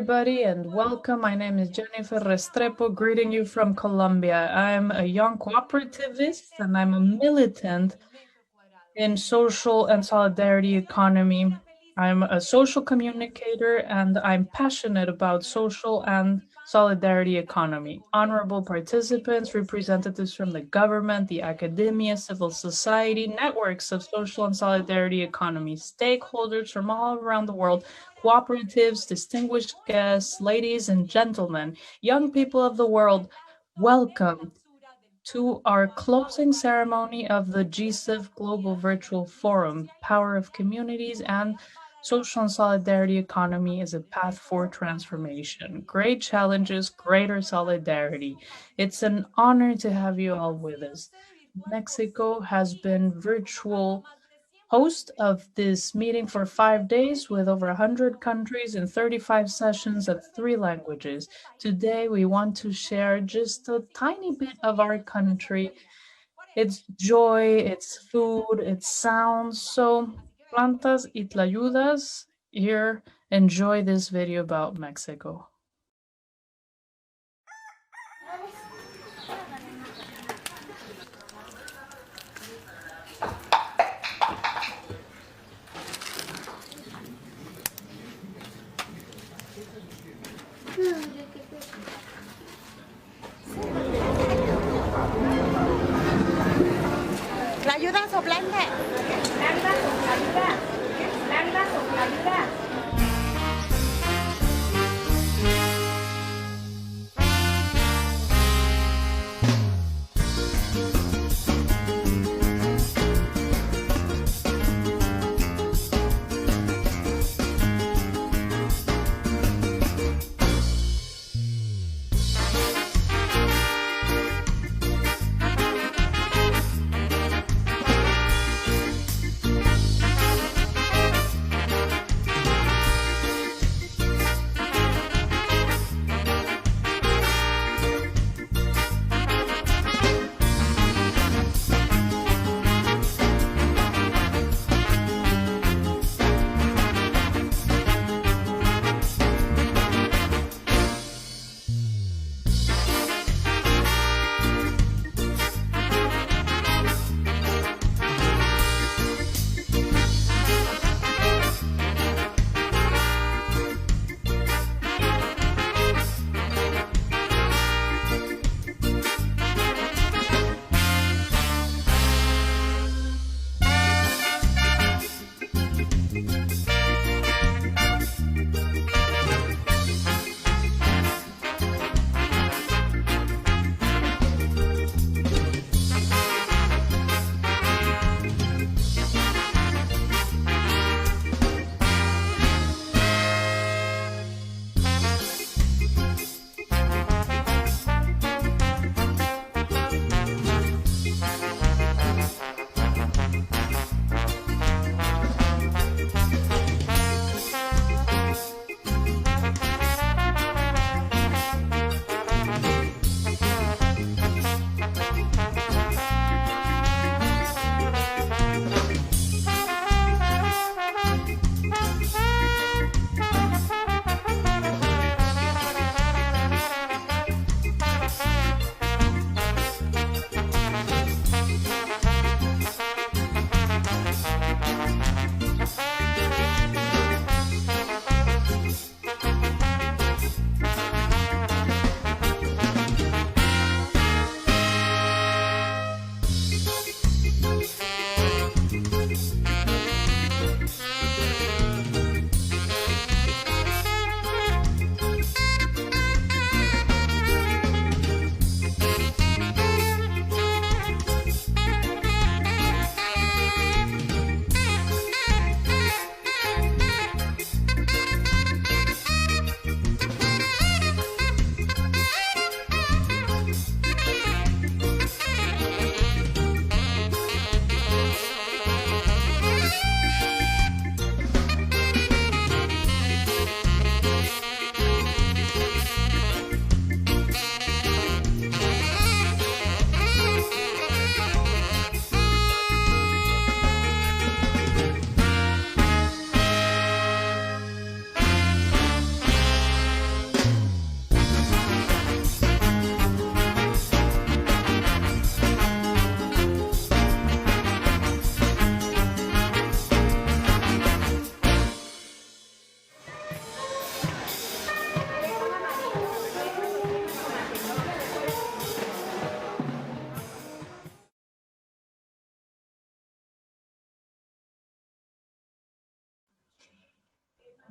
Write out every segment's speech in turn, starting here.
everybody, and welcome. My name is Jennifer Restrepo, greeting you from Colombia. I'm a young cooperativist and I'm a militant in social and solidarity economy. I'm a social communicator and I'm passionate about social and solidarity economy. Honorable participants, representatives from the government, the academia, civil society, networks of social and solidarity economy, stakeholders from all around the world, cooperatives, distinguished guests, ladies and gentlemen, young people of the world, welcome to our closing ceremony of the GSEF Global Virtual Forum, Power of Communities and Social and Solidarity Economy is a Path for Transformation. Great challenges, greater solidarity. It's an honor to have you all with us. Mexico has been virtual host of this meeting for 5 days with over 100 countries in 35 sessions of 3 languages. Today, we want to share just a tiny bit of our country, its joy, its food, its sounds. So, plantas y tlayudas, here, enjoy this video about Mexico. ¿Tlayudas o blanda? Blandas o tlayudas. Blandas o tlayudas.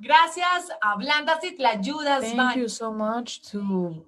Gracias a Blandas y Tlayudas Thank Band. you so much to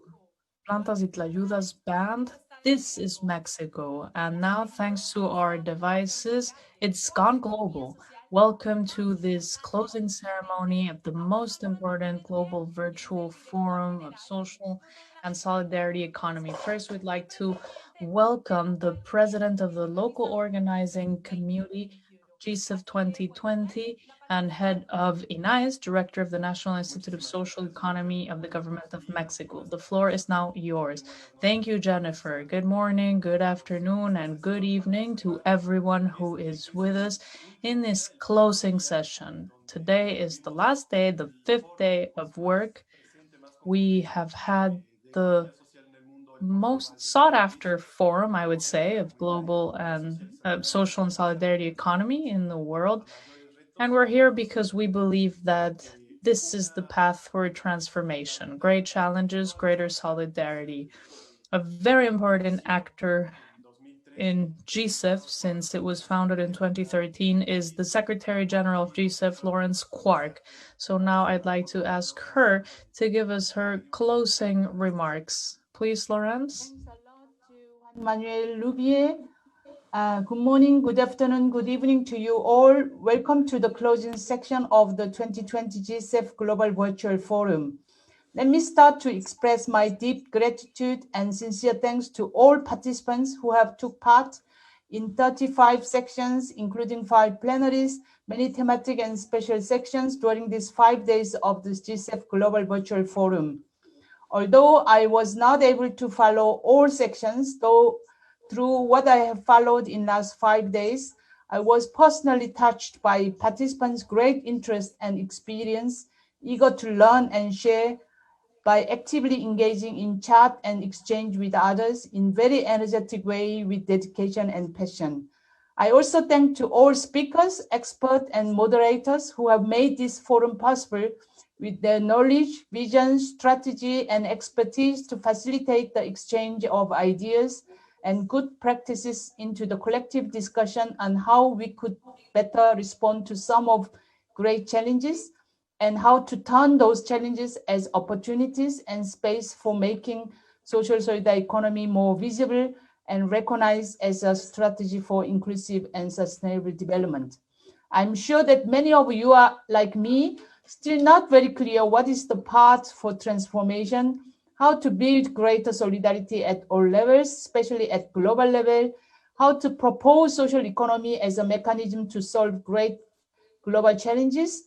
Plantas y Tlayudas band. This is Mexico, and now thanks to our devices, it's gone global. Welcome to this closing ceremony of the most important global virtual forum of social and solidarity economy. First, we'd like to welcome the president of the local organizing community, GSEF 2020, and head of INAES, director of the National Institute of Social Economy of the Government of Mexico. The floor is now yours. Thank you, Jennifer. Good morning, good afternoon, and good evening to everyone who is with us in this closing session. Today is the last day, the 5th day of work. We have had the most sought after forum, I would say, of global and social and solidarity economy in the world. And we're here because we believe that this is the path for transformation. Great challenges, greater solidarity. A very important actor in GSEF, since it was founded in 2013, is the Secretary General of GSEF, Lawrence Quark. So now I'd like to ask her to give us her closing remarks. Please, Lawrence. Thanks a lot to Juan Manuel Lubier. Good morning, good afternoon, good evening to you all. Welcome to the closing section of the 2020 GSEF Global Virtual Forum. Let me start to express my deep gratitude and sincere thanks to all participants who have took part in 35 sections, including 5 plenaries, many thematic and special sections during these 5 days of this GSEF Global Virtual Forum. Although I was not able to follow all sections, though through what I have followed in last 5 days, I was personally touched by participants' great interest and experience, eager to learn and share by actively engaging in chat and exchange with others in very energetic way with dedication and passion. I also thank to all speakers, experts, and moderators who have made this forum possible with their knowledge, vision, strategy, and expertise to facilitate the exchange of ideas and good practices into the collective discussion on how we could better respond to some of great challenges and how to turn those challenges as opportunities and space for making social solidarity economy more visible and recognized as a strategy for inclusive and sustainable development. I'm sure that many of you are, like me, still not very clear what is the path for transformation, how to build greater solidarity at all levels, especially at global level, how to propose social economy as a mechanism to solve great global challenges.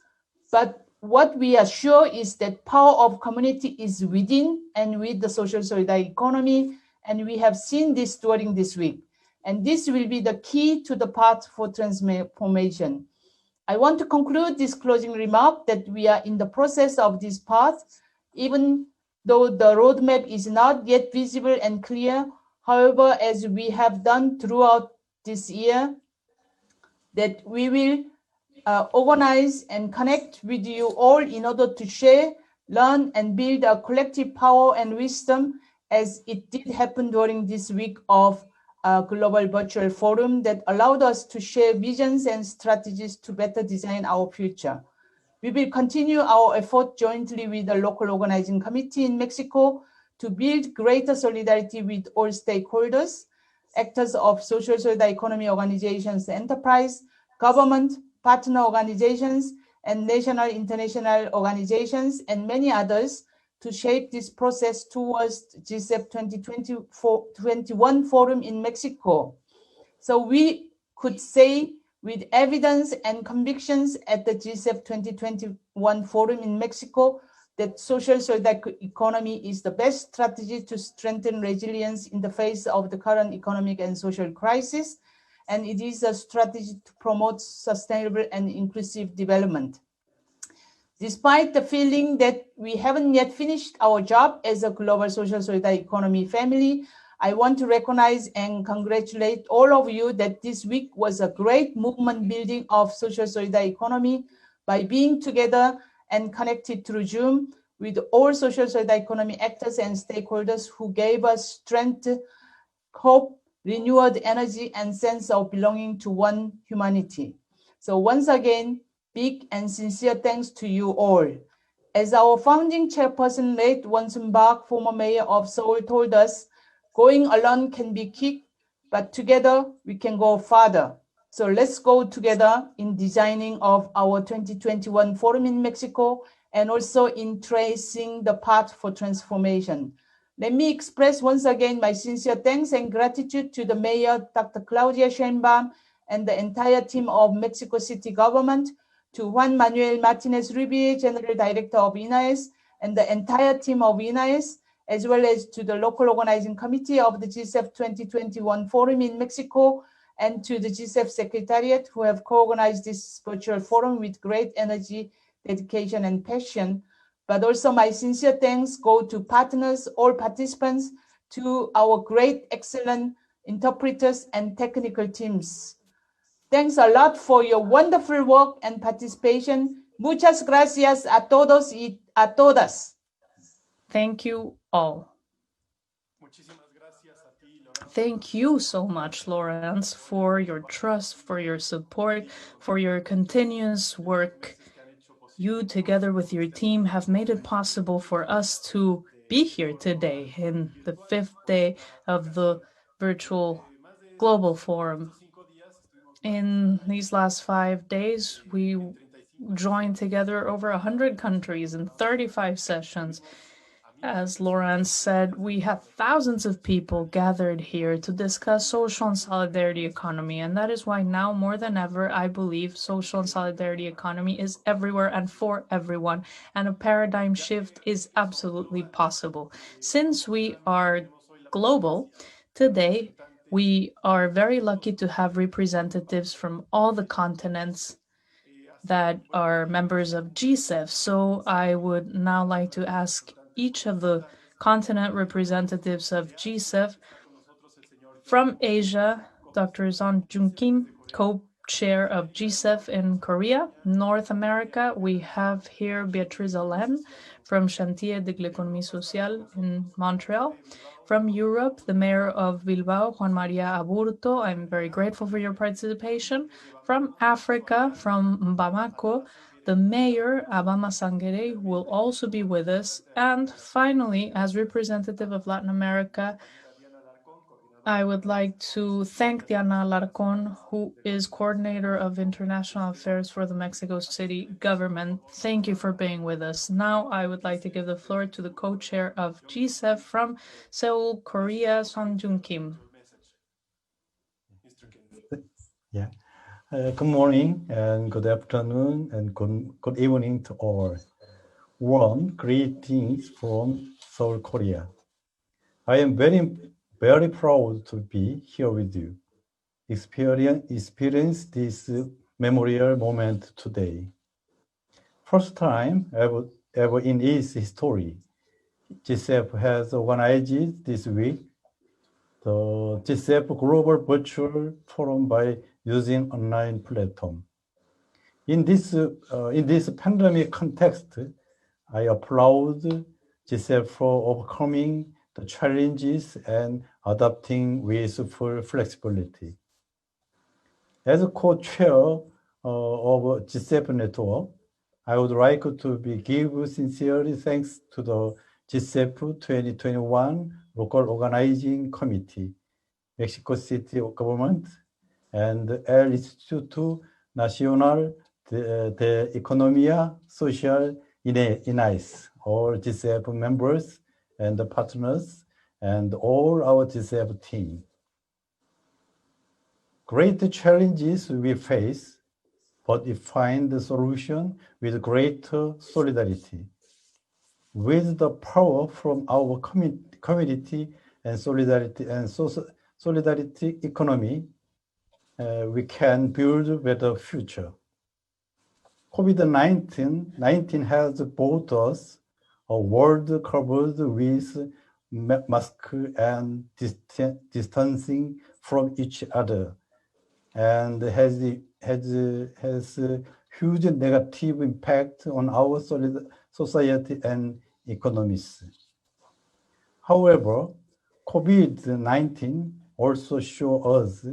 But what we are sure is that power of community is within and with the social solidarity economy, and we have seen this during this week. And this will be the key to the path for transformation. I want to conclude this closing remark that we are in the process of this path, even though the roadmap is not yet visible and clear. However, as we have done throughout this year, that we will organize and connect with you all in order to share, learn, and build a collective power and wisdom, as it did happen during this week of Global Virtual Forum that allowed us to share visions and strategies to better design our future. We will continue our effort jointly with the local organizing committee in Mexico to build greater solidarity with all stakeholders, actors of social solidarity economy organizations, enterprise, government, partner organizations, and national international organizations, and many others to shape this process towards GSEF 2021 forum in Mexico. So we could say with evidence and convictions at the GSEF 2021 forum in Mexico that social solidarity economy is the best strategy to strengthen resilience in the face of the current economic and social crisis, and it is a strategy to promote sustainable and inclusive development. Despite the feeling that we haven't yet finished our job as a global social solidarity economy family, I want to recognize and congratulate all of you that this week was a great movement building of social solidarity economy by being together and connected through Zoom with all social solidarity economy actors and stakeholders who gave us strength, hope, renewed energy, and sense of belonging to one humanity. So once again, Big and sincere thanks to you all. As our founding chairperson, late Wonsun Park, former mayor of Seoul, told us, going alone can be kicked, but together we can go farther. So let's go together in designing of our 2021 forum in Mexico and also in tracing the path for transformation. Let me express once again my sincere thanks and gratitude to the Mayor, Dr. Claudia Sheinbaum, and the entire team of Mexico City government, to Juan Manuel Martinez Rubi, General Director of INAES, and the entire team of INAES, as well as to the local organizing committee of the GSEF 2021 forum in Mexico, and to the GSEF Secretariat, who have co-organized this virtual forum with great energy, dedication, and passion. But also my sincere thanks go to partners, all participants, to our great, excellent interpreters and technical teams. Thanks a lot for your wonderful work and participation. Muchas gracias a todos y a todas. Thank you all. Thank you so much, Lawrence, for your trust, for your support, for your continuous work. You, together with your team, have made it possible for us to be here today in the 5th day of the virtual global forum. In these last 5 days, we joined together over 100 countries in 35 sessions. As Laurence said, we have thousands of people gathered here to discuss social and solidarity economy, and that is why now more than ever, I believe social and solidarity economy is everywhere and for everyone, and a paradigm shift is absolutely possible. Since we are global, today we are very lucky to have representatives from all the continents that are members of GSEF. So I would now like to ask each of the continent representatives of GSEF. From Asia, Dr. Zon Jun Kim, co-chair of GSEF in Korea. North America, we have here Beatriz Alain from Chantier de l'Économie Sociale in Montreal. From Europe, the mayor of Bilbao, Juan María Aburto. I'm very grateful for your participation. From Africa, from Bamako, the mayor, Abama Sangere, will also be with us. And finally, as representative of Latin America, I would like to thank Diana Larcon, who is coordinator of international affairs for the Mexico City government. Thank you for being with us. Now I would like to give the floor to the co-chair of GSEF from Seoul, Korea, Son Jun Kim. Yeah. Good morning and good afternoon and good evening to all. Warm greetings from Seoul, Korea. I am very proud to be here with you. Experience this memorial moment today. First time ever in its history, GSEF has organized this week the GSEF Global Virtual Forum by using online platform. In this pandemic context, I applaud GSEF for overcoming the challenges and adapting with full flexibility. As a co-chair of GSEF network, I would like to give sincerely thanks to the GSEF 2021 Local Organizing Committee, Mexico City government, and El Instituto Nacional de Economía Social INAES, all GSEF members and partners, and all our GSEF team. Great challenges we face, but we find the solution with greater solidarity. With the power from our community and solidarity economy, we can build a better future. COVID-19 has brought us a world covered with masks and distancing from each other, and has a huge negative impact on our society and economies. However, COVID-19 also shows us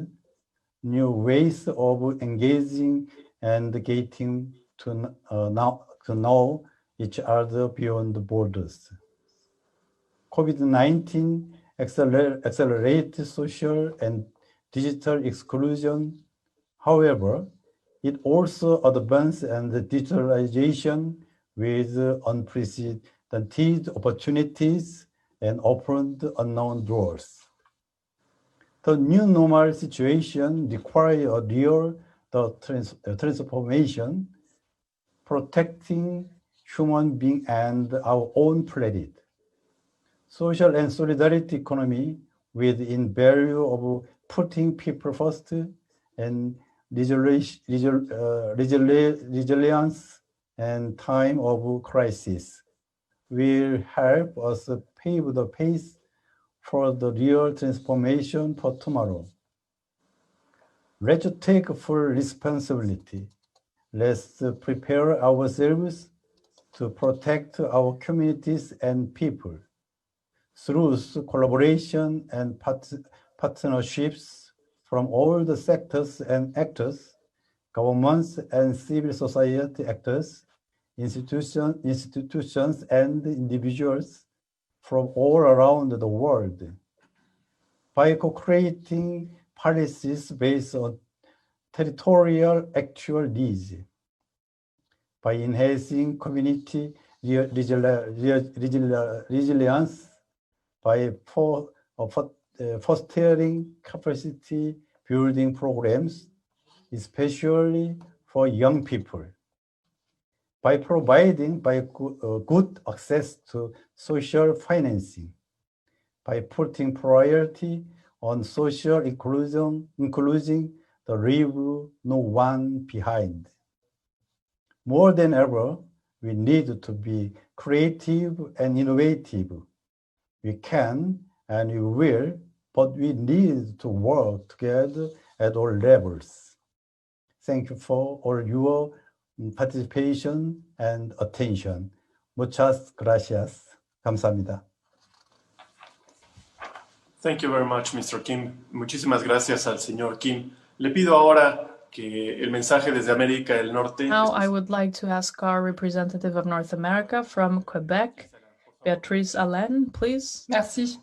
new ways of engaging and getting to know each other beyond the borders. COVID-19 accelerated social and digital exclusion. However, it also advanced and digitalization with unprecedented opportunities and opened unknown doors. The new normal situation requires a real transformation, protecting human beings and our own planet. Social and solidarity economy within value of putting people first and resilience and time of crisis will help us pave the pace for the real transformation for tomorrow. Let's take full responsibility. Let's prepare ourselves to protect our communities and people through collaboration and partnerships from all the sectors and actors, governments and civil society actors, institutions and individuals from all around the world. By co-creating policies based on territorial actual needs, by enhancing community resilience, by fostering capacity building programs, especially for young people, by providing good access to social financing, by putting priority on social inclusion, including the leave no one behind. More than ever, we need to be creative and innovative. We can and we will, but we need to work together at all levels. Thank you for all your participation and attention. Muchas gracias. 감사합니다. Thank you very much, Mr. Kim. Muchísimas gracias al señor Kim. Le pido ahora que el mensaje desde América del Norte. Now I would like to ask our representative of North America from Quebec, Béatrice Allen, please. Merci.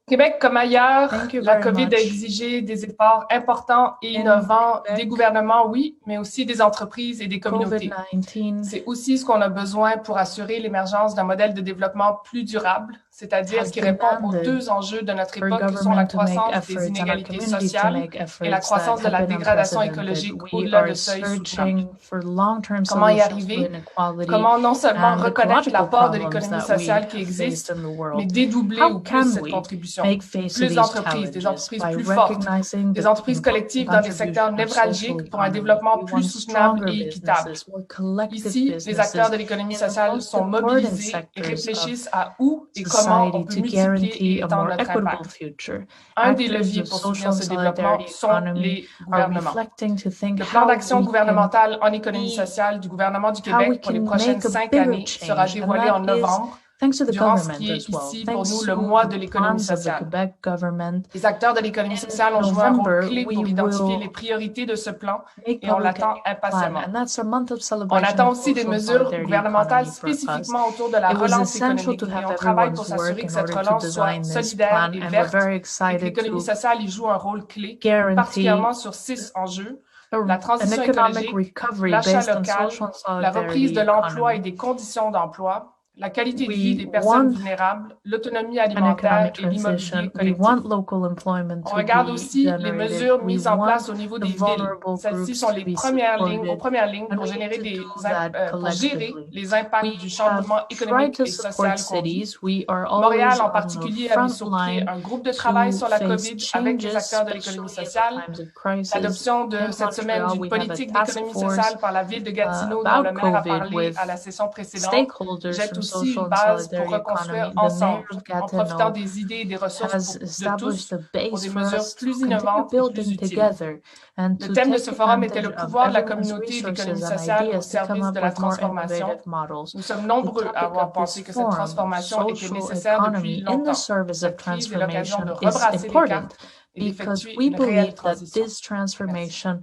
Québec, comme ailleurs, Thank you la very COVID much. a exigé des efforts importants et innovants Québec, des gouvernements, oui, mais aussi des entreprises et des communautés. COVID-19 C'est aussi ce qu'on a besoin pour assurer l'émergence d'un modèle de développement plus durable, c'est-à-dire qui répond aux deux enjeux de notre for époque, qui sont la government to make croissance des efforts and our inégalités communities to sociales make et la efforts croissance that de la have been dégradation unprecedented. écologique We au-delà are de seuils soutenables. searching for long-term Comment y solutions to arriver? inequality Comment non seulement and reconnaître ecological l'apport de problems l'économie that we sociale qui have existe, faced in the mais world. dédoubler How ou plus can cette we contribution? make face to Plus these d'entreprises, des challenges entreprises by plus fortes, recognizing des the entreprises important collectives dans des secteurs contribution of social névralgiques pour un economy. développement We plus want soutenable stronger et équitable. businesses, more collective Ici, les acteurs de businesses l'économie in the sociale most sont important mobilisés et sectors of réfléchissent à où et comment on society peut to multiplier guarantee et a étendre more notre equitable impact. future. Un des Actors leviers of pour social soutenir ce développement solidarity sont economy les are gouvernements. reflecting to think Le plan how d'action we gouvernemental en économie be- sociale du gouvernement du how we Québec pour les can prochaines make a 5 bigger années sera change, and dévoilé en that is novembre, thanks to the durant ce government qui est as well. ici pour Thanks nous le to mois the de l'économie plans of the sociale. Quebec government. Les acteurs de l'économie In sociale ont joué un rôle November, clé pour we identifier will les priorités de ce plan make et on public l'attend a plan, impatiemment. and that's a month of On celebration attend of aussi des social mesures solidarity gouvernementales economy for us. spécifiquement autour de la It was relance essential économique to et have on travaille pour everyone's s'assurer work que in cette order to relance soit design this solidaire plan, et and we're verte very et que excited l'économie to sociale y joue un rôle clé, guarantee particulièrement sur 6 enjeux: la an transition economic écologique, recovery l'achat based on local, social la reprise solidarity de l'emploi et economy. des conditions d'emploi, la qualité de vie We des personnes want vulnérables, l'autonomie an alimentaire economic et l'immobilier transition. We collectif. want local employment On to regarde be aussi les generated. mesures We mises en want place au niveau the des villes. vulnerable Celles-ci groups sont to les be aux supported, premières lignes and pour we générer need to do that pour gérer collectively. les impacts We du have changement tried économique to et social support qu'on vit. cities. We are Montréal, always en on the particulier, a mis front sur pied line un groupe de travail to sur la face COVID avec les changes, acteurs de l'économie especially in sociale. times of crisis. L'adoption de In cette semaine Montreal, d'une we have a politique task d'économie force sociale par la ville de Gatineau, dont about le maire a COVID parlé with à la session précédente, stakeholders jette from aussi social une and base pour solidarity reconstruire economy. The ensemble, mayor of en profitant Gatineau des idées et des ressources has de established tous a pour base des for mesures us to plus continue innovantes et plus building utiles. together and Le to thème de take ce forum était advantage le of pouvoir de la everyone's communauté et de l'économie resources and sociale au ideas to come service up de la with more transformation. innovative models. Nous sommes The nombreux à topic avoir of pensé this que cette forum, transformation était social nécessaire depuis economy in the longtemps. service of Cette crise est l'occasion de transformation, is rebrasser les important cartes et because d'effectuer we une réelle believe that transition. this transformation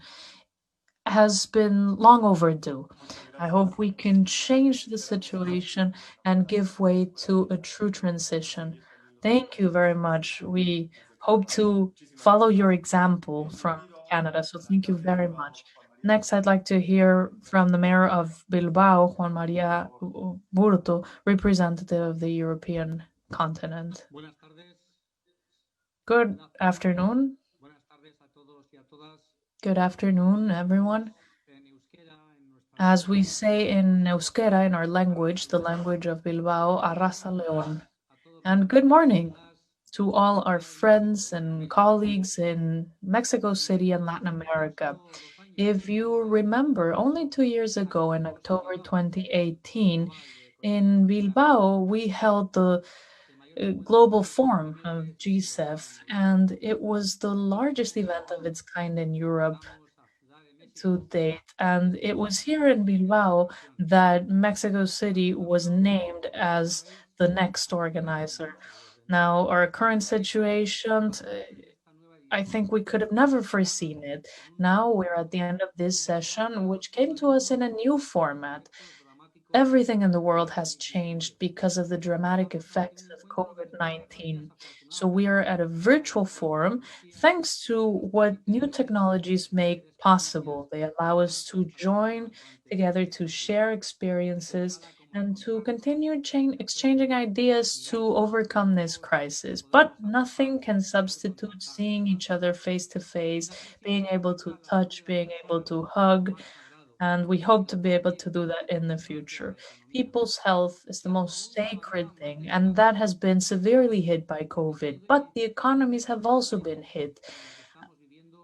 has been long overdue. I hope we can change the situation and give way to a true transition. Thank you very much. We hope to follow your example from Canada, so thank you very much. Next, I'd like to hear from the mayor of Bilbao, Juan Maria Burto, representative of the European continent. Good afternoon. Good afternoon, everyone. As we say in Euskera, in our language, the language of Bilbao, Arrasa León. And good morning to all our friends and colleagues in Mexico City and Latin America. If you remember, only 2 years ago, in October 2018, in Bilbao, we held the global forum of GSEF, and it was the largest event of its kind in Europe to date. And it was here in Bilbao that Mexico City was named as the next organizer. Now, our current situation, I think we could have never foreseen it. Now we're at the end of this session, which came to us in a new format. Everything in the world has changed because of the dramatic effects of COVID-19. So we are at a virtual forum thanks to what new technologies make possible. They allow us to join together to share experiences and to continue exchanging ideas to overcome this crisis. But nothing can substitute seeing each other face to face, being able to touch, being able to hug, and we hope to be able to do that in the future. People's health is the most sacred thing, and that has been severely hit by COVID, but the economies have also been hit.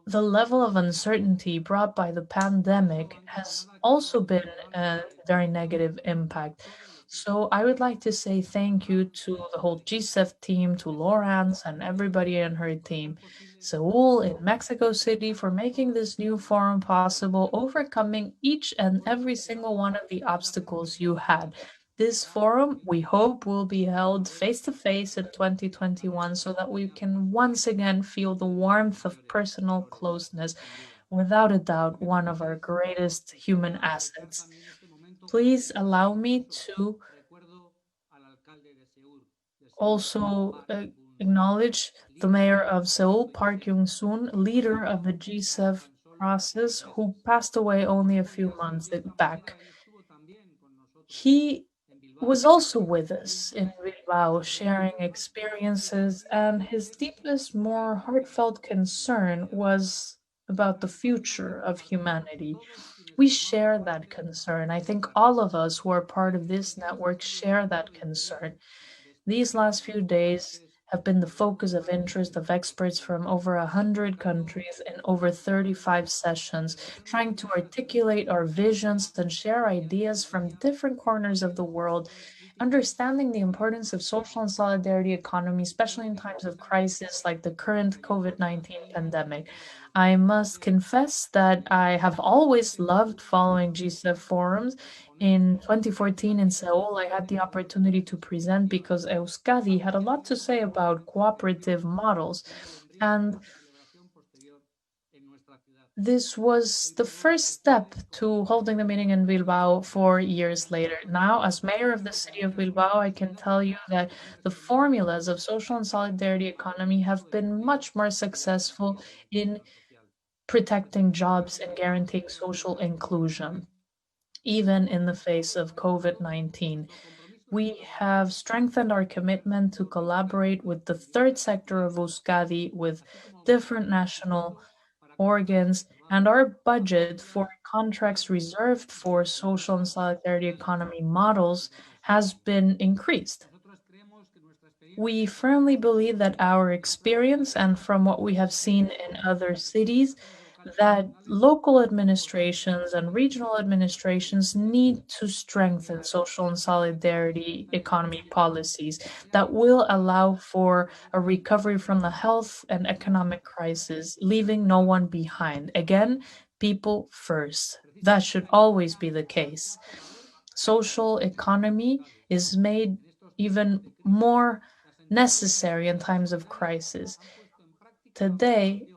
The level of uncertainty brought by the pandemic has also been a very negative impact. So I would like to say thank you to the whole GSEF team, to Laurence and everybody on her team, Seoul in Mexico City, for making this new forum possible, overcoming each and every single one of the obstacles you had. This forum, we hope, will be held face to face in 2021 so that we can once again feel the warmth of personal closeness. Without a doubt, one of our greatest human assets. Please allow me to also acknowledge the mayor of Seoul, Park Young-soon, leader of the G7 process, who passed away only a few months back. He was also with us in Bilbao, sharing experiences, and his deepest, more heartfelt concern was about the future of humanity. We share that concern. I think all of us who are part of this network share that concern. These last few days have been the focus of interest of experts from over 100 countries in over 35 sessions, trying to articulate our visions and share ideas from different corners of the world, understanding the importance of social and solidarity economy, especially in times of crisis like the current COVID-19 pandemic. I must confess that I have always loved following GSEF forums. In 2014 in Seoul, I had the opportunity to present because Euskadi had a lot to say about cooperative models. And this was the first step to holding the meeting in Bilbao 4 years later. Now, as mayor of the city of Bilbao, I can tell you that the formulas of social and solidarity economy have been much more successful in protecting jobs and guaranteeing social inclusion, even in the face of COVID-19. We have strengthened our commitment to collaborate with the third sector of Euskadi, with different national organs, and our budget for contracts reserved for social and solidarity economy models has been increased. We firmly believe that our experience, and from what we have seen in other cities, that local administrations and regional administrations need to strengthen social and solidarity economy policies that will allow for a recovery from the health and economic crisis, leaving no one behind. Again, people first. That should always be the case. Social economy is made even more necessary in times of crisis. Today,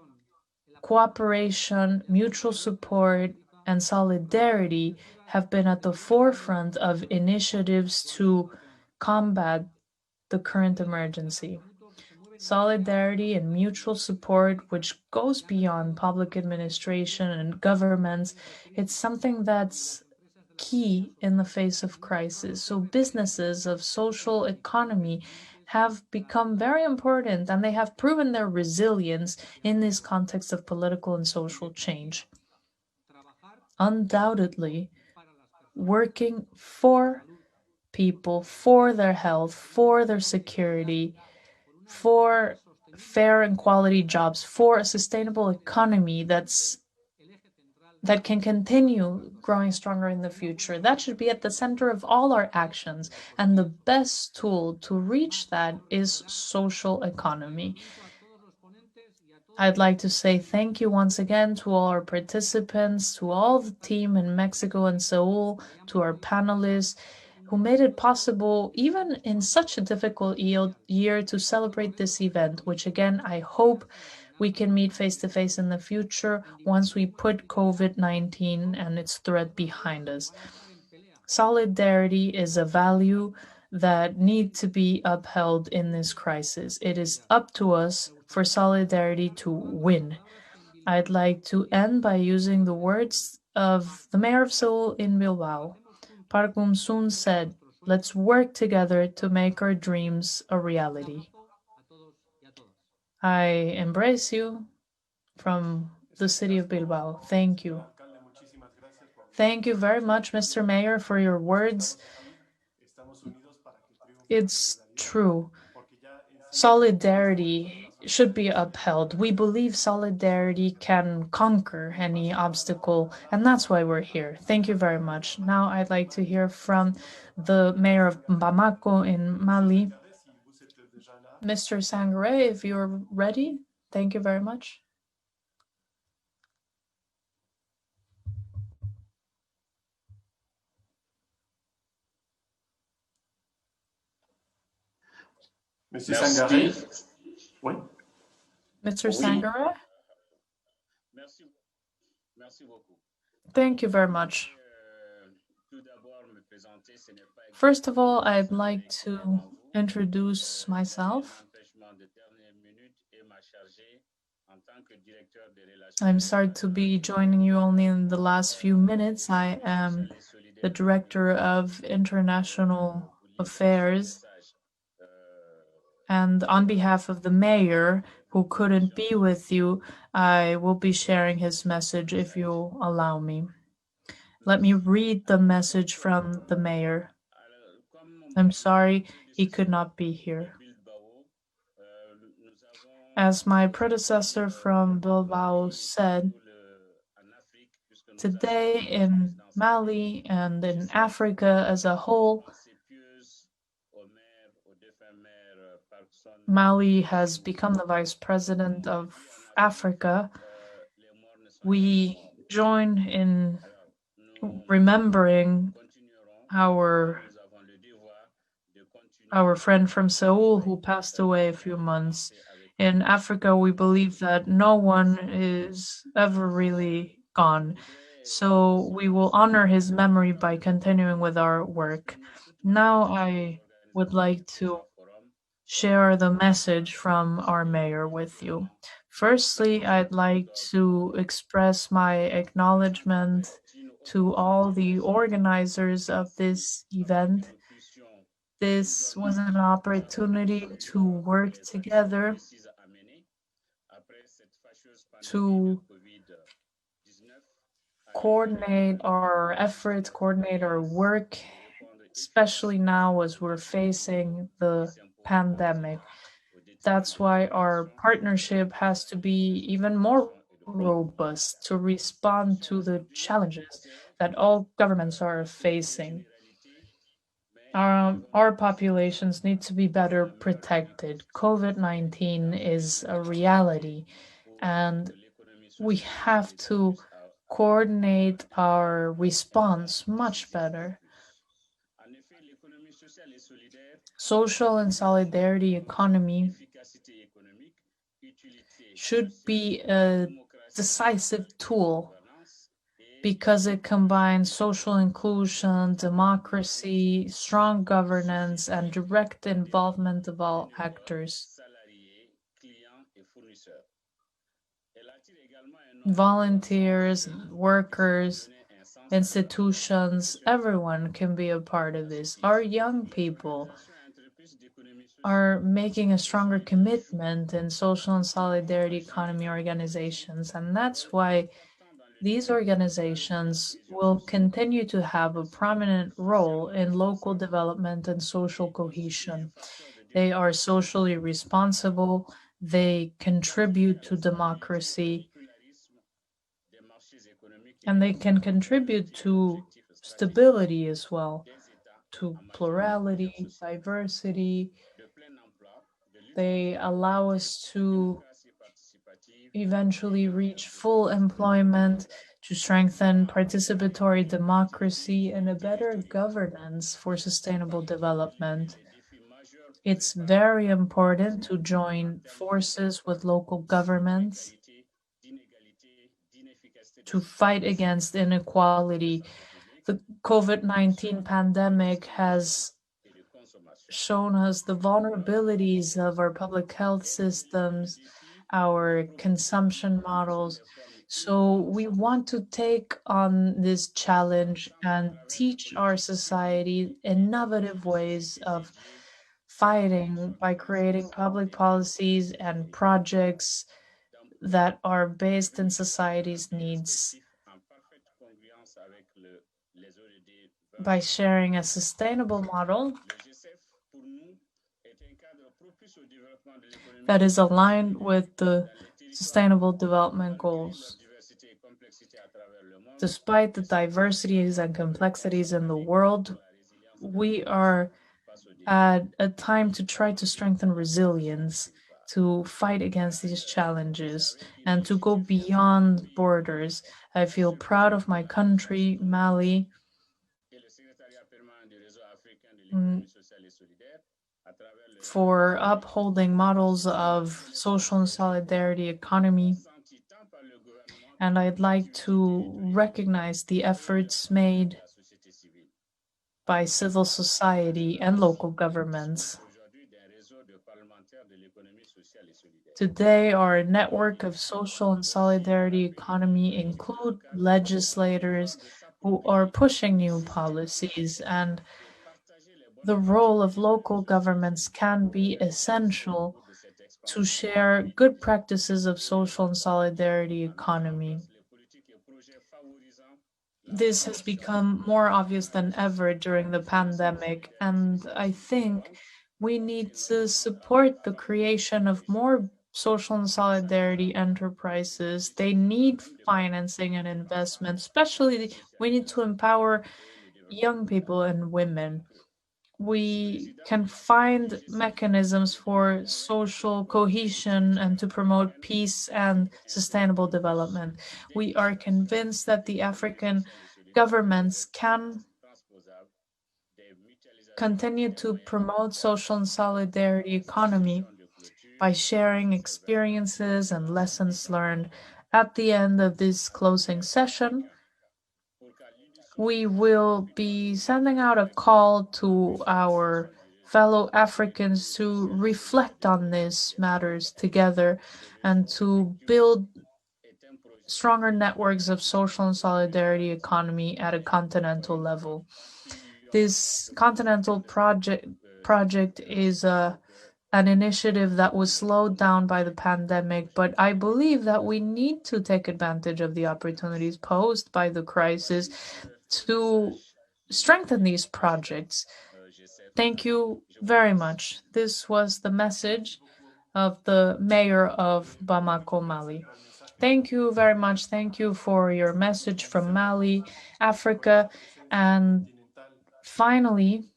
cooperation, mutual support, and solidarity have been at the forefront of initiatives to combat the current emergency. Solidarity and mutual support, which goes beyond public administration and governments, it's something that's key in the face of crisis. So businesses of social economy have become very important and they have proven their resilience in this context of political and social change. Undoubtedly, working for people, for their health, for their security, for fair and quality jobs, for a sustainable economy that can continue growing stronger in the future. That should be at the center of all our actions. And the best tool to reach that is social economy. I'd like to say thank you once again to all our participants, to all the team in Mexico and Seoul, to our panelists who made it possible, even in such a difficult year, to celebrate this event, which again, I hope we can meet face to face in the future once we put COVID-19 and its threat behind us. Solidarity is a value that needs to be upheld in this crisis. It is up to us for solidarity to win. I'd like to end by using the words of the mayor of Seoul in Bilbao. Park Bum-soon said, "Let's work together to make our dreams a reality." I embrace you from the city of Bilbao. Thank you. Thank you very much, Mr. Mayor, for your words. It's true. Solidarity should be upheld. We believe solidarity can conquer any obstacle, and that's why we're here. Thank you very much. Now I'd like to hear from the mayor of Bamako in Mali, Mr. Sangare, if you're ready. Thank you very much. Monsieur Sangare? Oui. Mr. Sangare? Thank you very much. First of all, I'd like to introduce myself. I'm sorry to be joining you only in the last few minutes. I am the Director of International Affairs. And on behalf of the mayor, who couldn't be with you, I will be sharing his message if you allow me. Let me read the message from the mayor. I'm sorry he could not be here. As my predecessor from Bilbao said, today in Mali and in Africa as a whole, Mali has become the vice president of Africa. We join in remembering our friend from Seoul who passed away a few months. In Africa, we believe that no one is ever really gone. So we will honor his memory by continuing with our work. Now I would like to share the message from our mayor with you. Firstly, I'd like to express my acknowledgement to all the organizers of this event. This was an opportunity to work together to coordinate our efforts, coordinate our work, especially now as we're facing the pandemic. That's why our partnership has to be even more robust to respond to the challenges that all governments are facing. Our populations need to be better protected. COVID-19 is a reality, and we have to coordinate our response much better. Social and solidarity economy should be a decisive tool because it combines social inclusion, democracy, strong governance, and direct involvement of all actors. Volunteers, workers, institutions, everyone can be a part of this. Our young people are making a stronger commitment in social and solidarity economy organizations, and that's why these organizations will continue to have a prominent role in local development and social cohesion. They are socially responsible, they contribute to democracy, and they can contribute to stability as well, to plurality, diversity. They allow us to eventually reach full employment, to strengthen participatory democracy and a better governance for sustainable development. It's very important to join forces with local governments to fight against inequality. The COVID-19 pandemic has shown us the vulnerabilities of our public health systems, our consumption models. So we want to take on this challenge and teach our society innovative ways of fighting by creating public policies and projects that are based in society's needs, by sharing a sustainable model that is aligned with the Sustainable Development Goals. Despite the diversities and complexities in the world, we are at a time to try to strengthen resilience, to fight against these challenges, and to go beyond borders. I feel proud of my country, Mali, for upholding models of social and solidarity economy. And I'd like to recognize the efforts made by civil society and local governments. Today, our network of social and solidarity economy include legislators who are pushing new policies, and the role of local governments can be essential to share good practices of social and solidarity economy. This has become more obvious than ever during the pandemic, and I think we need to support the creation of more social and solidarity enterprises. They need financing and investment, especially we need to empower young people and women. We can find mechanisms for social cohesion and to promote peace and sustainable development. We are convinced that the African governments can continue to promote social and solidarity economy by sharing experiences and lessons learned. At the end of this closing session, we will be sending out a call to our fellow Africans to reflect on these matters together and to build stronger networks of social and solidarity economy at a continental level. This continental project is an initiative that was slowed down by the pandemic, but I believe that we need to take advantage of the opportunities posed by the crisis to strengthen these projects. Thank you very much. This was the message of the mayor of Bamako, Mali. Thank you very much. Thank you for your message from Mali, Africa. And finally,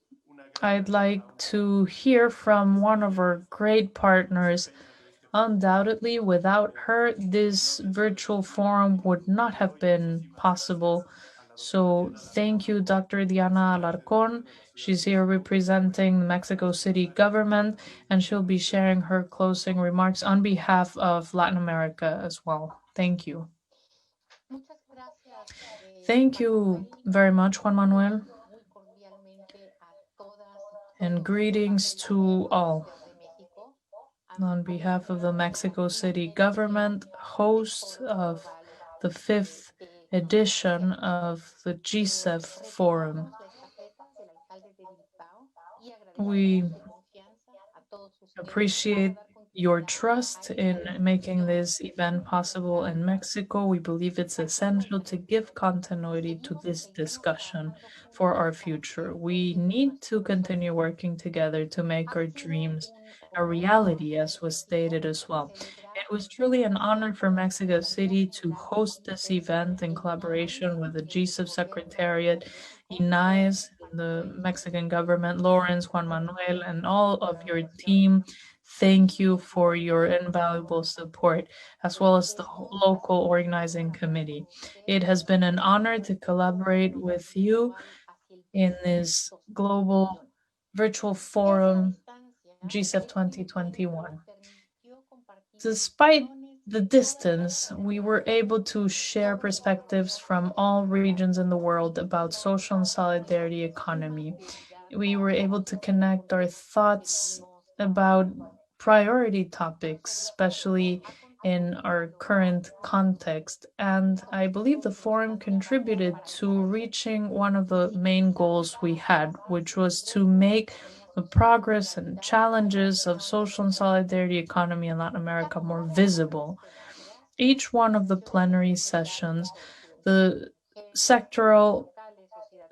I'd like to hear from one of our great partners. Undoubtedly, without her, this virtual forum would not have been possible. So thank you, Dr. Diana Alarcón. She's here representing the Mexico City government, and she'll be sharing her closing remarks on behalf of Latin America as well. Thank you. Thank you very much, Juan Manuel, and greetings to all. On behalf of the Mexico City government, host of the 5th edition of the GSEF Forum, we appreciate your trust in making this event possible in Mexico. We believe it's essential to give continuity to this discussion for our future. We need to continue working together to make our dreams a reality, as was stated as well. It was truly an honor for Mexico City to host this event in collaboration with the GSEF Secretariat, Inez, the Mexican government, Lawrence, Juan Manuel, and all of your team. Thank you for your invaluable support, as well as the local organizing committee. It has been an honor to collaborate with you in this global virtual forum, GSEF 2021. Despite the distance, we were able to share perspectives from all regions in the world about social and solidarity economy. We were able to connect our thoughts about priority topics, especially in our current context. And I believe the forum contributed to reaching one of the main goals we had, which was to make the progress and challenges of social and solidarity economy in Latin America more visible. Each one of the plenary sessions, the sectoral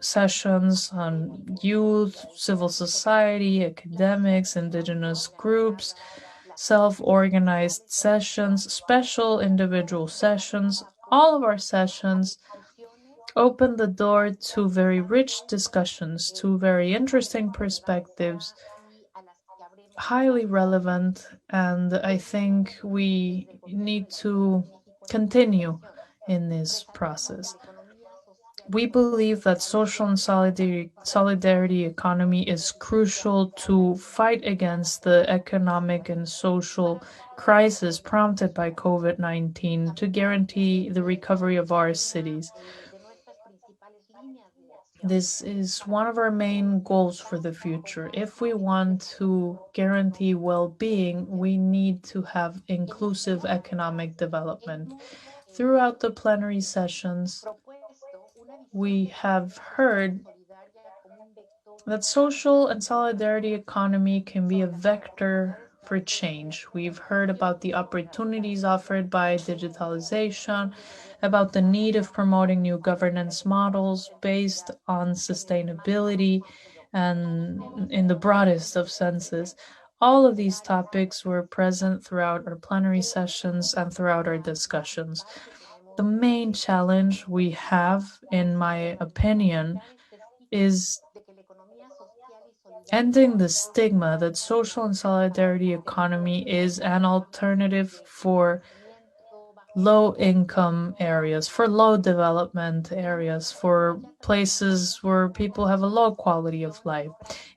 sessions on youth, civil society, academics, indigenous groups, self-organized sessions, special individual sessions, all of our sessions open the door to very rich discussions, to very interesting perspectives, highly relevant, and I think we need to continue in this process. We believe that social and solidarity economy is crucial to fight against the economic and social crisis prompted by COVID-19 to guarantee the recovery of our cities. This is one of our main goals for the future. If we want to guarantee well-being, we need to have inclusive economic development. Throughout the plenary sessions, we have heard that social and solidarity economy can be a vector for change. We've heard about the opportunities offered by digitalization, about the need of promoting new governance models based on sustainability and in the broadest of senses. All of these topics were present throughout our plenary sessions and throughout our discussions. The main challenge we have, in my opinion, is ending the stigma that social and solidarity economy is an alternative for low income areas, for low development areas, for places where people have a low quality of life.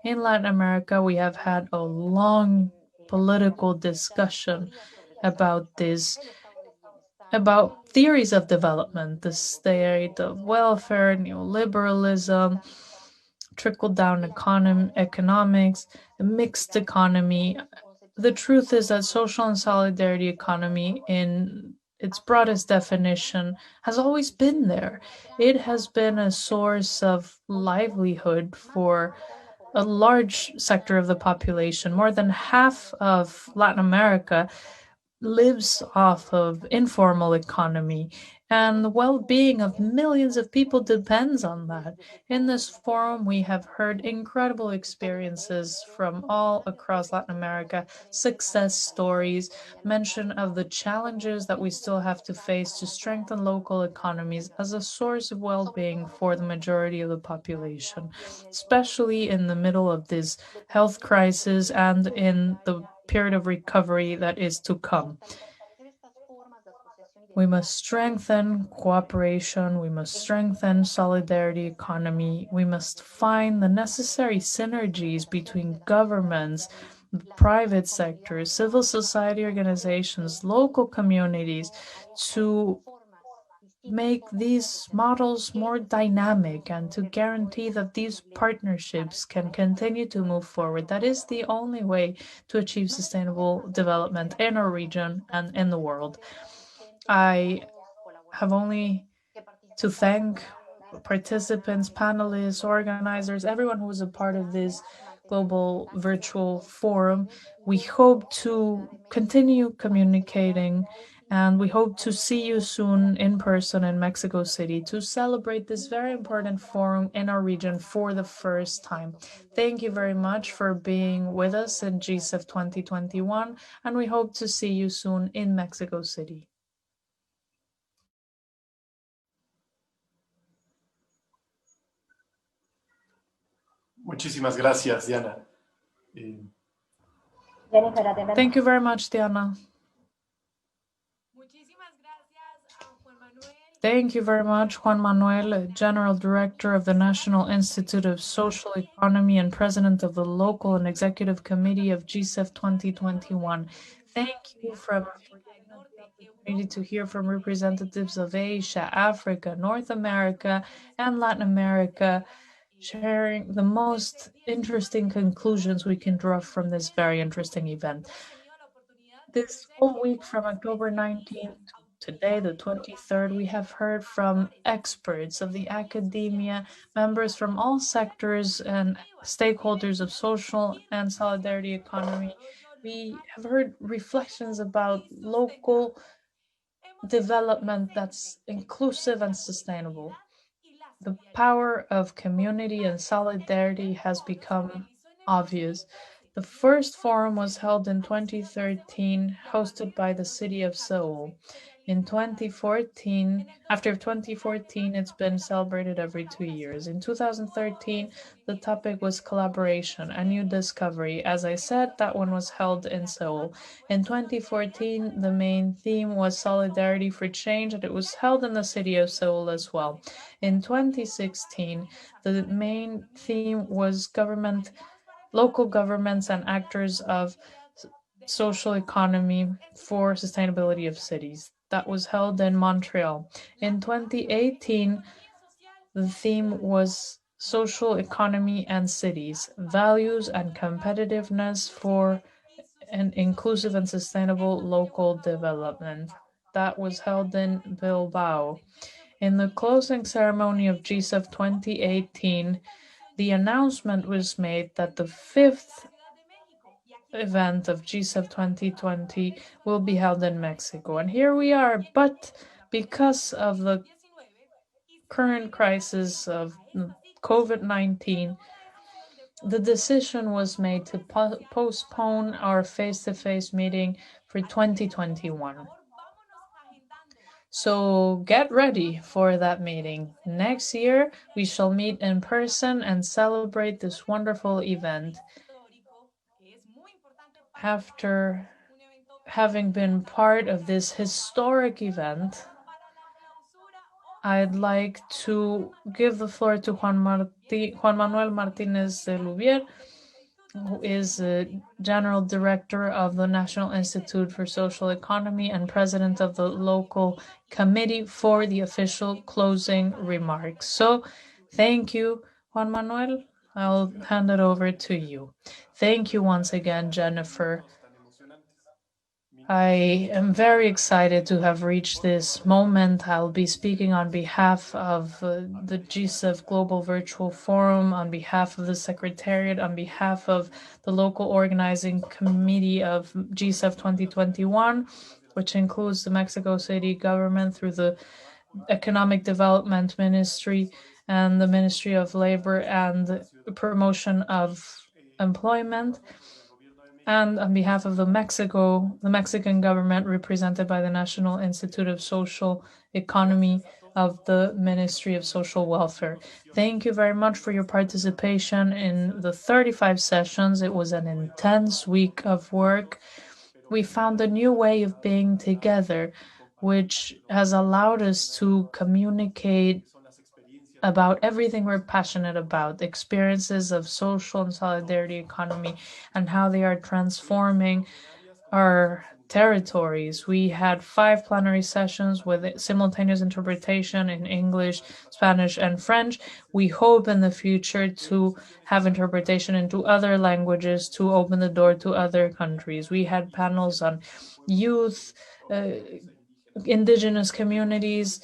In Latin America, we have had a long political discussion about this, about theories of development, the state of welfare, neoliberalism, trickle-down economics, a mixed economy. The truth is that social and solidarity economy, in its broadest definition, has always been there. It has been a source of livelihood for a large sector of the population. More than half of Latin America lives off of informal economy, and the well-being of millions of people depends on that. In this forum, we have heard incredible experiences from all across Latin America, success stories, mention of the challenges that we still have to face to strengthen local economies as a source of well-being for the majority of the population, especially in the middle of this health crisis and in the period of recovery that is to come. We must strengthen cooperation, we must strengthen solidarity economy, we must find the necessary synergies between governments, the private sector, civil society organizations, local communities to make these models more dynamic and to guarantee that these partnerships can continue to move forward. That is the only way to achieve sustainable development in our region and in the world. I have only to thank participants, panelists, organizers, everyone who was a part of this global virtual forum. We hope to continue communicating and we hope to see you soon in person in Mexico City to celebrate this very important forum in our region for the first time. Thank you very much for being with us in GSEF 2021, and we hope to see you soon in Mexico City. Muchísimas gracias, Diana. Thank you very much, Diana. Thank you very much, Juan Manuel, General Director of the National Institute of Social Economy and President of the Local and Executive Committee of GSEF 2021. Thank you for giving us the opportunity to hear from representatives of Asia, Africa, North America, and Latin America, sharing the most interesting conclusions we can draw from this very interesting event. This whole week from October 19th to today, the 23rd, we have heard from experts of the academia, members from all sectors and stakeholders of social and solidarity economy. We have heard reflections about local development that's inclusive and sustainable. The power of community and solidarity has become obvious. The first forum was held in 2013, hosted by the city of Seoul. In 2014, after 2014, it's been celebrated every 2 years. In 2013, the topic was collaboration, a new discovery. As I said, that one was held in Seoul. In 2014, the main theme was solidarity for change, and it was held in the city of Seoul as well. In 2016, the main theme was local governments and actors of social economy for sustainability of cities. That was held in Montreal. In 2018, the theme was social economy and cities, values and competitiveness for an inclusive and sustainable local development. That was held in Bilbao. In the closing ceremony of GSEF 2018, the announcement was made that the fifth event of GSEF 2020 will be held in Mexico. And here we are, but because of the current crisis of COVID-19, the decision was made to postpone our face-to-face meeting for 2021. So get ready for that meeting. Next year, we shall meet in person and celebrate this wonderful event. After having been part of this historic event, I'd like to give the floor to Juan Manuel Martinez de Lubier, who is General Director of the National Institute for Social Economy and President of the Local Committee, for the official closing remarks. So thank you, Juan Manuel. I'll hand it over to you. Thank you once again, Jennifer. I am very excited to have reached this moment. I'll be speaking on behalf of the GSEF Global Virtual Forum, on behalf of the Secretariat, on behalf of the local organizing committee of GSEF 2021, which includes the Mexico City government through the Economic Development Ministry and the Ministry of Labor and Promotion of Employment, and on behalf of the Mexican government, represented by the National Institute of Social Economy of the Ministry of Social Welfare. Thank you very much for your participation in the 35 sessions. It was an intense week of work. We found a new way of being together, which has allowed us to communicate about everything we're passionate about, experiences of social and solidarity economy, and how they are transforming our territories. We had 5 plenary sessions with simultaneous interpretation in English, Spanish, and French. We hope in the future to have interpretation into other languages to open the door to other countries. We had panels on youth, indigenous communities,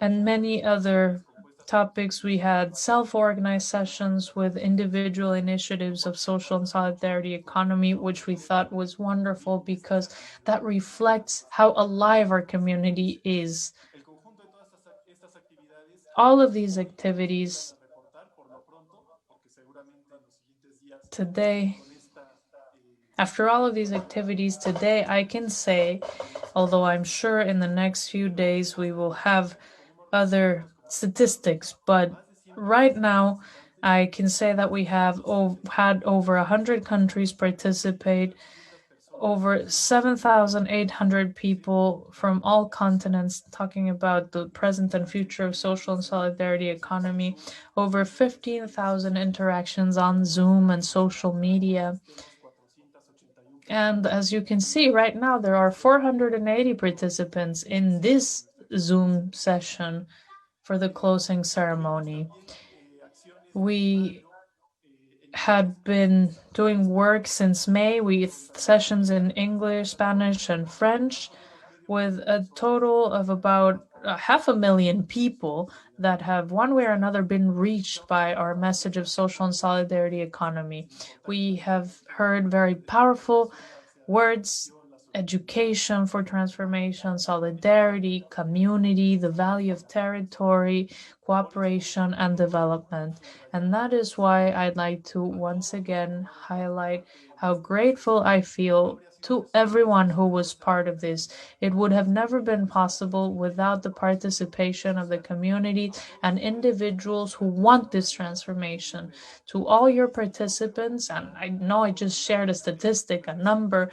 and many other topics. We had self-organized sessions with individual initiatives of social and solidarity economy, which we thought was wonderful because that reflects how alive our community is. All of these activities today, after all of these activities today, I can say, although I'm sure in the next few days we will have other statistics, but right now I can say that we have had over 100 countries participate, over 7,800 people from all continents talking about the present and future of social and solidarity economy, over 15,000 interactions on Zoom and social media. And as you can see right now, there are 480 participants in this Zoom session for the closing ceremony. We had been doing work since May with sessions in English, Spanish, and French, with a total of about 500,000 people that have one way or another been reached by our message of social and solidarity economy. We have heard very powerful words: education for transformation, solidarity, community, the value of territory, cooperation, and development. And that is why I'd like to once again highlight how grateful I feel to everyone who was part of this. It would have never been possible without the participation of the community and individuals who want this transformation. To all your participants, and I know I just shared a statistic, a number,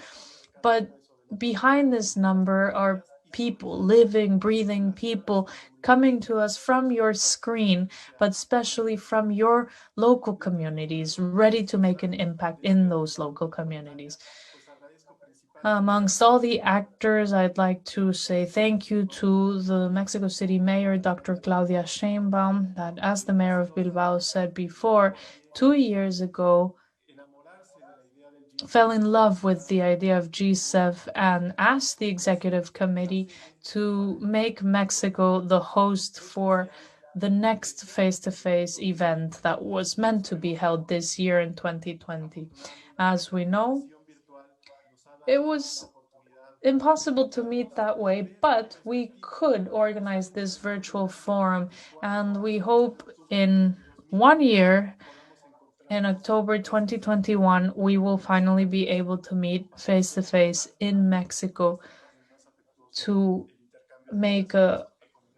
but behind this number are people, living, breathing people coming to us from your screen, but especially from your local communities, ready to make an impact in those local communities. Amongst all the actors, I'd like to say thank you to the Mexico City Mayor, Dr. Claudia Sheinbaum, that, as the mayor of Bilbao said before, 2 years ago, fell in love with the idea of GSEF and asked the executive committee to make Mexico the host for the next face-to-face event that was meant to be held this year in 2020. As we know, it was impossible to meet that way, but we could organize this virtual forum, and we hope in 1 year, in October 2021, we will finally be able to meet face to face in Mexico to make a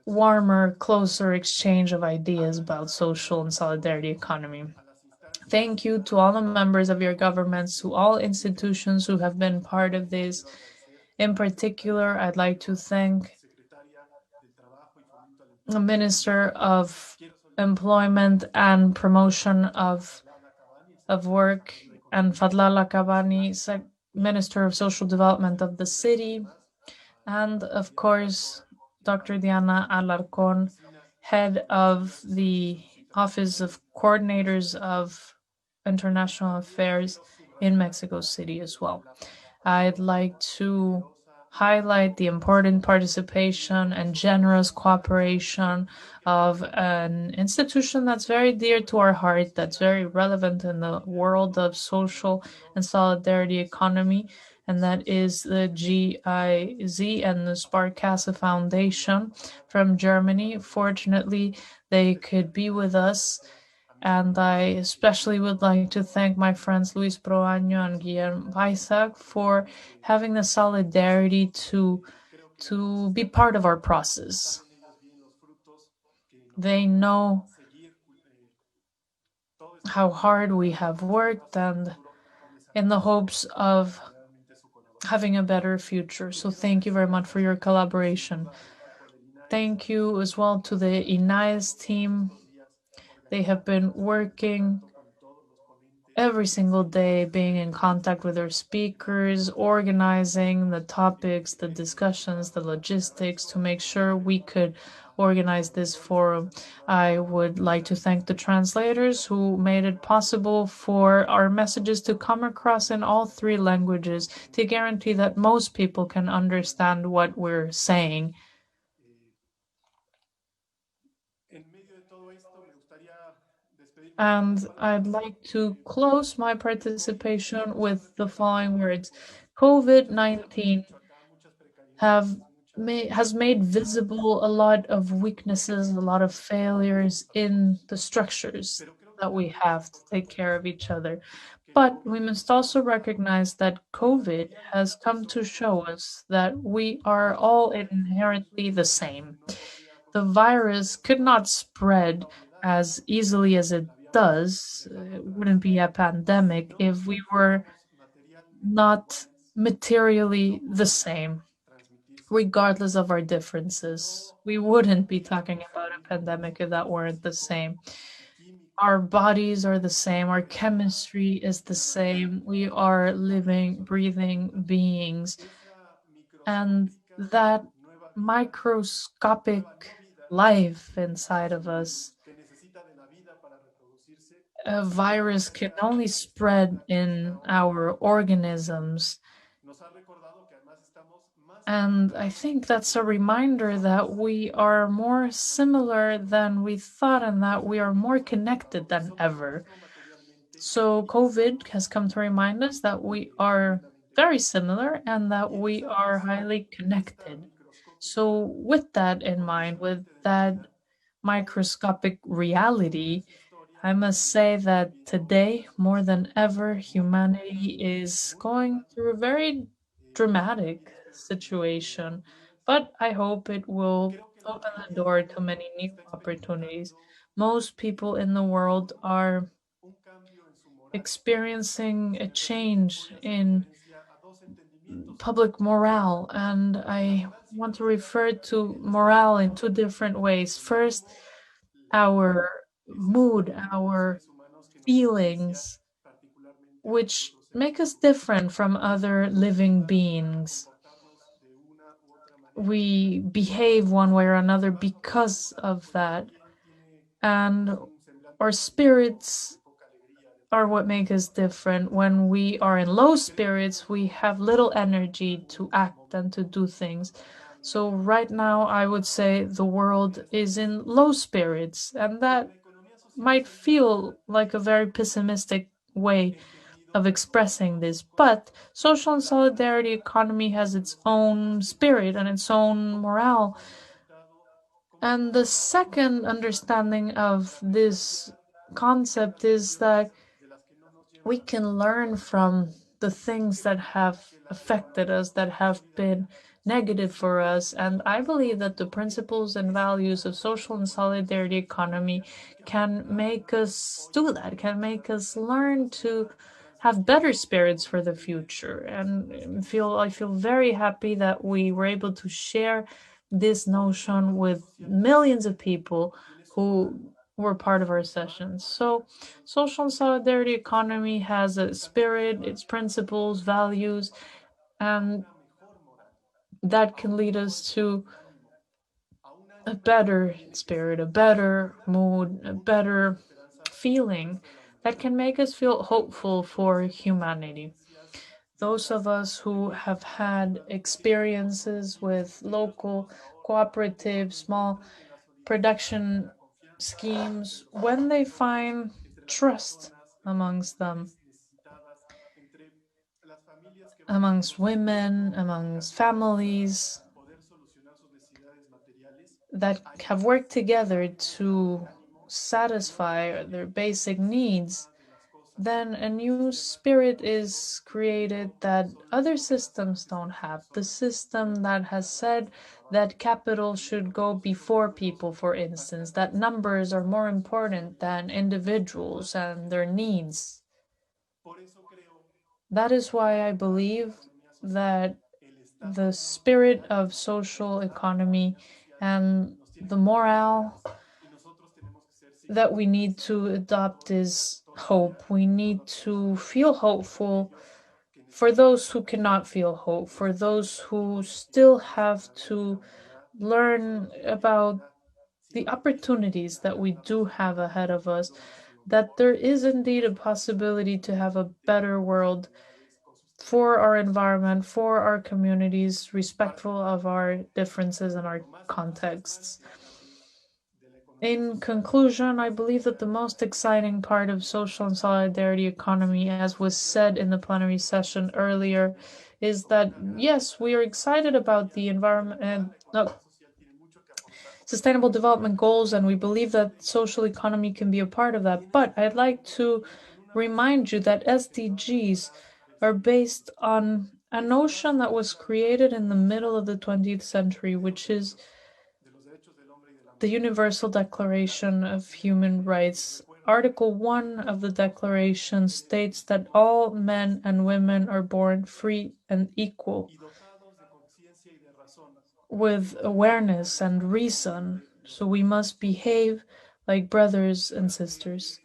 warmer, closer exchange of ideas about social and solidarity economy. Thank you to all the members of your governments, to all institutions who have been part of this. In particular, I'd like to thank the Minister of Employment and Promotion of Work, and Fadlala Kabani, Minister of Social Development of the city, and of course, Dr. Diana Alarcón, head of the Office of Coordinators of International Affairs in Mexico City as well. I'd like to highlight the important participation and generous cooperation of an institution that's very dear to our heart, that's very relevant in the world of social and solidarity economy, and that is the GIZ and the Sparkasse Foundation from Germany. Fortunately, they could be with us, and I especially would like to thank my friends Luis Proaño and Guillermo Weissach for having the solidarity to be part of our process. They know how hard we have worked and in the hopes of having a better future. So thank you very much for your collaboration. Thank you as well to the INAES team. They have been working every single day being in contact with our speakers, organizing the topics, the discussions, the logistics to make sure we could organize this forum. I would like to thank the translators who made it possible for our messages to come across in all three languages to guarantee that most people can understand what we're saying. And I'd like to close my participation with the following words. COVID-19 has made visible a lot of weaknesses, a lot of failures in the structures that we have to take care of each other. But we must also recognize that COVID has come to show us that we are all inherently the same. The virus could not spread as easily as it does. It wouldn't be a pandemic if we were not materially the same, regardless of our differences. We wouldn't be talking about a pandemic if that weren't the same. Our bodies are the same, our chemistry is the same. We are living, breathing beings. And that microscopic life inside of us, a virus can only spread in our organisms. And I think that's a reminder that we are more similar than we thought and that we are more connected than ever. So COVID has come to remind us that we are very similar and that we are highly connected. So with that in mind, with that microscopic reality, I must say that today, more than ever, humanity is going through a very dramatic situation, but I hope it will open the door to many new opportunities. Most people in the world are experiencing a change in public morale, and I want to refer to morale in two different ways. First, our mood, our feelings, which make us different from other living beings. We behave one way or another because of that. And our spirits are what make us different. When we are in low spirits, we have little energy to act and to do things. So right now, I would say the world is in low spirits, and that might feel like a very pessimistic way of expressing this, but social and solidarity economy has its own spirit and its own morale. And the second understanding of this concept is that we can learn from the things that have affected us, that have been negative for us. And I believe that the principles and values of social and solidarity economy can make us do that, can make us learn to have better spirits for the future. And I feel very happy that we were able to share this notion with millions of people who were part of our sessions. So social and solidarity economy has a spirit, its principles, values, and that can lead us to a better spirit, a better mood, a better feeling that can make us feel hopeful for humanity. Those of us who have had experiences with local cooperatives, small production schemes, when they find trust amongst them, amongst women, amongst families that have worked together to satisfy their basic needs, then a new spirit is created that other systems don't have. The system that has said that capital should go before people, for instance, that numbers are more important than individuals and their needs. That is why I believe that the spirit of social economy and the morale that we need to adopt is hope. We need to feel hopeful for those who cannot feel hope, for those who still have to learn about the opportunities that we do have ahead of us, that there is indeed a possibility to have a better world for our environment, for our communities, respectful of our differences and our contexts. In conclusion, I believe that the most exciting part of social and solidarity economy, as was said in the plenary session earlier, is that yes, we are excited about the environment and sustainable development goals, and we believe that social economy can be a part of that. But I'd like to remind you that SDGs are based on a notion that was created in the middle of the 20th century, which is the Universal Declaration of Human Rights. Article 1 of the Declaration states that all men and women are born free and equal, with awareness and reason, so we must behave like brothers and sisters.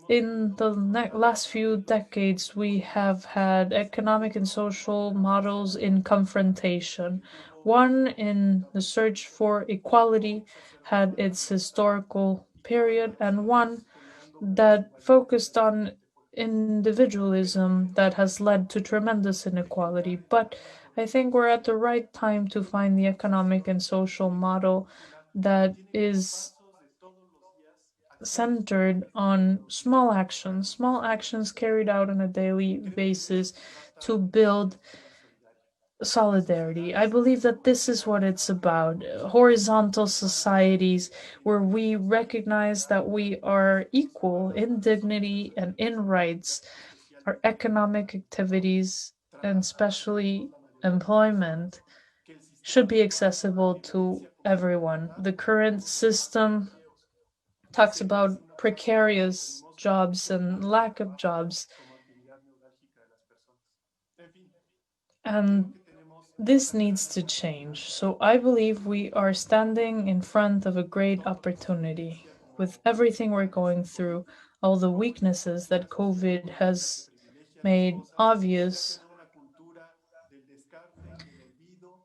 In the last few decades, we have had economic and social models in confrontation. One in the search for equality had its historical period, and one that focused on individualism that has led to tremendous inequality. But I think we're at the right time to find the economic and social model that is centered on small actions carried out on a daily basis to build solidarity. I believe that this is what it's about. Horizontal societies where we recognize that we are equal in dignity and in rights. Our economic activities, and especially employment, should be accessible to everyone. The current system talks about precarious jobs and lack of jobs. And this needs to change. So I believe we are standing in front of a great opportunity. With everything we're going through, all the weaknesses that COVID has made obvious,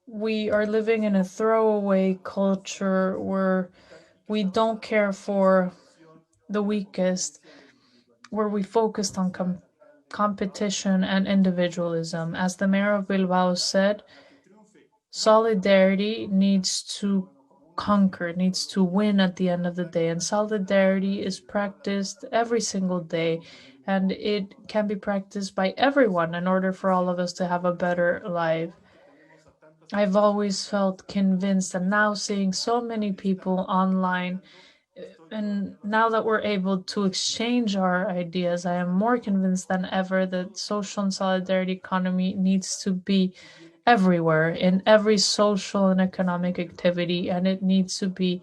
we are living in a throwaway culture where we don't care for the weakest, where we focused on competition and individualism. As the mayor of Bilbao said, solidarity needs to conquer, needs to win at the end of the day. And solidarity is practiced every single day, and it can be practiced by everyone in order for all of us to have a better life. I've always felt convinced, and now seeing so many people online, and now that we're able to exchange our ideas, I am more convinced than ever that social and solidarity economy needs to be everywhere, in every social and economic activity, and it needs to be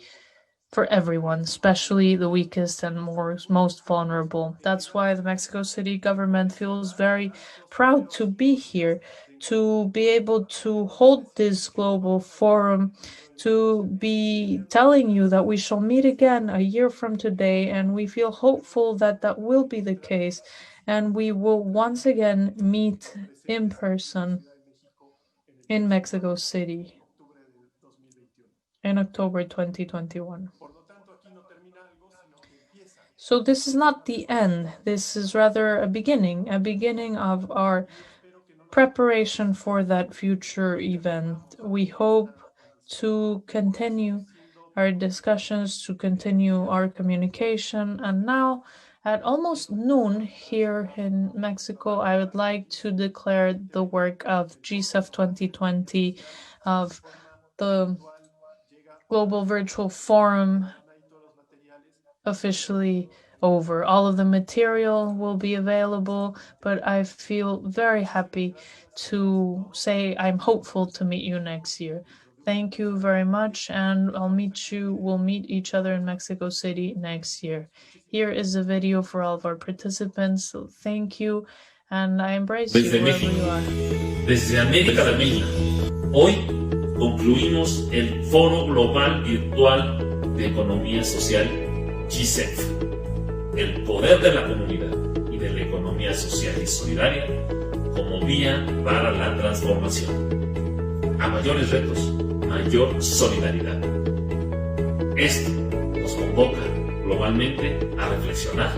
for everyone, especially the weakest and most vulnerable. That's why the Mexico City government feels very proud to be here, to be able to hold this global forum, to be telling you that we shall meet again a year from today, and we feel hopeful that that will be the case, and we will once again meet in person in Mexico City in October 2021. So this is not the end. This is rather a beginning of our preparation for that future event. We hope to continue our discussions, to continue our communication. And now, at almost noon here in Mexico, I would like to declare the work of GSEF 2020, of the Global Virtual Forum, officially over. All of the material will be available, but I feel very happy to say I'm hopeful to meet you next year. Thank you very much, and we'll meet each other in Mexico City next year. Here is a video for all of our participants, so thank you, and I embrace you wherever you are. Desde América Latina, hoy concluimos el Foro Global Virtual de Economía Social GSEF. el poder de la comunidad y de la economía social y solidaria como vía para la transformación. A mayores retos, mayor solidaridad. Esto nos convoca globalmente a reflexionar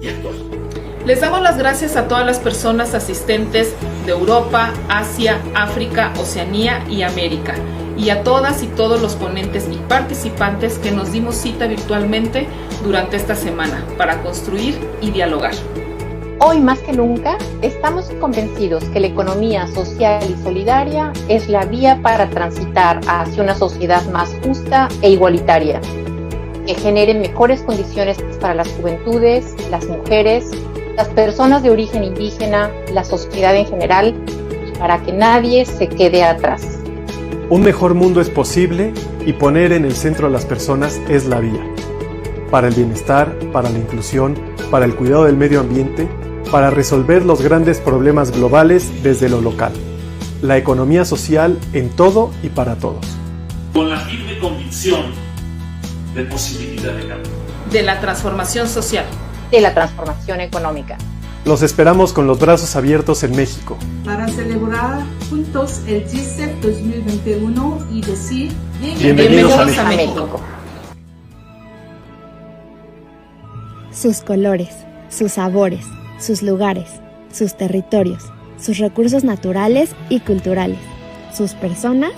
y actuar. Les damos las gracias a todas las personas asistentes de Europa, Asia, África, Oceanía y América, y a todas y todos los ponentes y participantes que nos dimos cita virtualmente durante esta semana para construir y dialogar. Hoy más que nunca estamos convencidos que la economía social y solidaria es la vía para transitar hacia una sociedad más justa e igualitaria, que genere mejores condiciones para las juventudes, las mujeres, las personas de origen indígena, la sociedad en general, y para que nadie se quede atrás. Un mejor mundo es posible y poner en el centro a las personas es la vía. Para el bienestar, para la inclusión, para el cuidado del medio ambiente, para resolver los grandes problemas globales desde lo local. La economía social en todo y para todos. Con la firme convicción de posibilidad de cambio. De la transformación social. De la transformación económica. Los esperamos con los brazos abiertos en México. Para celebrar juntos el GSEF 2021 y decir Bienvenidos a México. Sus colores, sus sabores, sus lugares, sus territorios, sus recursos naturales y culturales, sus personas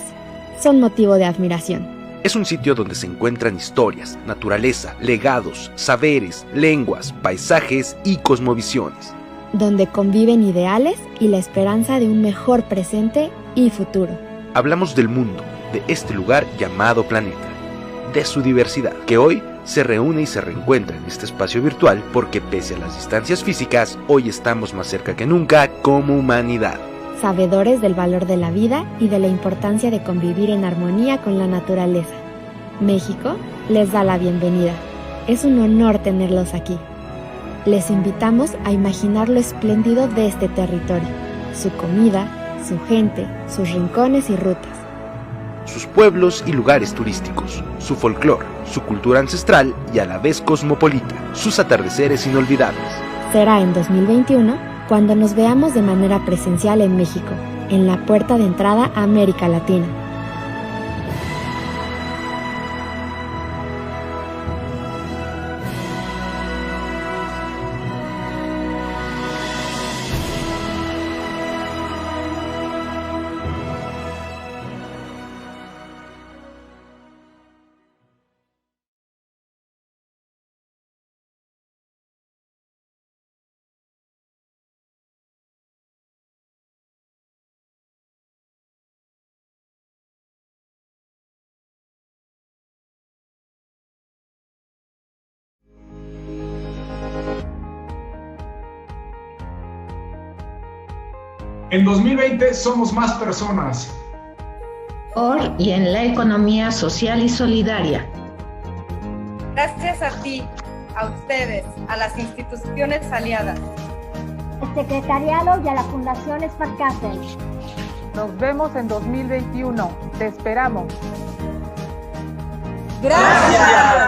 son motivo de admiración. Es un sitio donde se encuentran historias, naturaleza, legados, saberes, lenguas, paisajes y cosmovisiones. Donde conviven ideales y la esperanza de un mejor presente y futuro. Hablamos del mundo, de este lugar llamado planeta, de su diversidad, que hoy se reúne y se reencuentra en este espacio virtual porque pese a las distancias físicas, hoy estamos más cerca que nunca como humanidad. Sabedores del valor de la vida y de la importancia de convivir en armonía con la naturaleza. México les da la bienvenida. Es un honor tenerlos aquí. Les invitamos a imaginar lo espléndido de este territorio, su comida, su gente, sus rincones y rutas. Sus pueblos y lugares turísticos, su folclor, su cultura ancestral y a la vez cosmopolita, sus atardeceres inolvidables. Será en 2021 cuando nos veamos de manera presencial en México, en la puerta de entrada a América Latina. En 2020 somos más personas. Por y en la economía social y solidaria. Gracias a ti, a ustedes, a las instituciones aliadas. Al secretariado y a la Fundación Sparkassen. Nos vemos en 2021. Te esperamos. ¡Gracias!